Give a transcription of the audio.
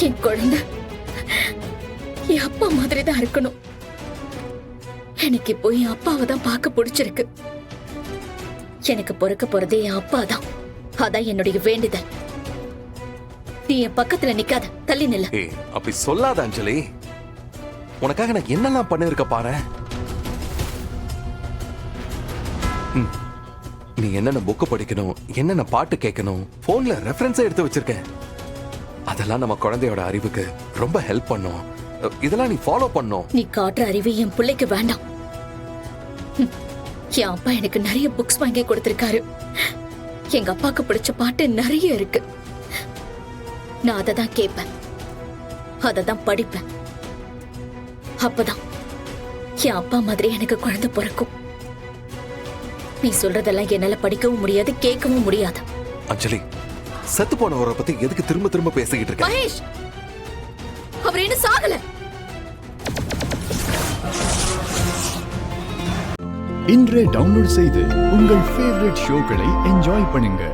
என் குழந்தை என் அப்பா மாதிரி தான் இருக்கணும். எனக்கு இப்போ என் அப்பாவை தான் பார்க்க பிடிச்சிருக்கு. எனக்கு பிறக்க போறதே என் அப்பா தான். அதான் என்னுடைய வேண்டுதல். நீ என் பக்கத்துல நிக்காத, தள்ளி நில்ல. அப்படி சொல்லாத அஞ்சலி. உனக்காக நான் என்னெல்லாம் பண்ணிருக்க பாரு. நீ என்னென்ன புக்கு படிக்கணும், என்னென்ன பாட்டு கேட்கணும், போன்ல ரெஃபரன்ஸா எடுத்து வச்சிருக்கேன். அதெல்லாம் நம்ம குழந்தையோட அறிவுக்கு ரொம்ப ஹெல்ப் பண்ணும். இதெல்லாம் நீ ஃபாலோ பண்ணும். நீ காட்டுற அறிவு என் பிள்ளைக்கு வேண்டாம். என் அப்பா எனக்கு நிறைய புக்ஸ் வாங்கி கொடுத்திருக்காரு. எங்க அப்பாக்கு பிடிச்ச பாட்டு நிறைய இருக்கு. நான் அதை தான் கேட்பேன், அதை தான் படிப்பேன். அப்பதான் என் அப்பா மாதிரி எனக்கு குழந்தை பிறக்கும். நீ சொல்றதெல்லாம் என்னால படிக்கவும் முடியாது, கேட்கவும் முடியாது. அஞ்சலி, செத்து போனவரை பத்தி எதுக்கு திரும்ப திரும்ப பேசிக்கிட்டு இருக்க? மகேஷ், அவர் என்ன சாகல. இன்றே டவுன்லோட் செய்து உங்கள் ஃபேவரட் ஷோக்களை என்ஜாய் பண்ணுங்க.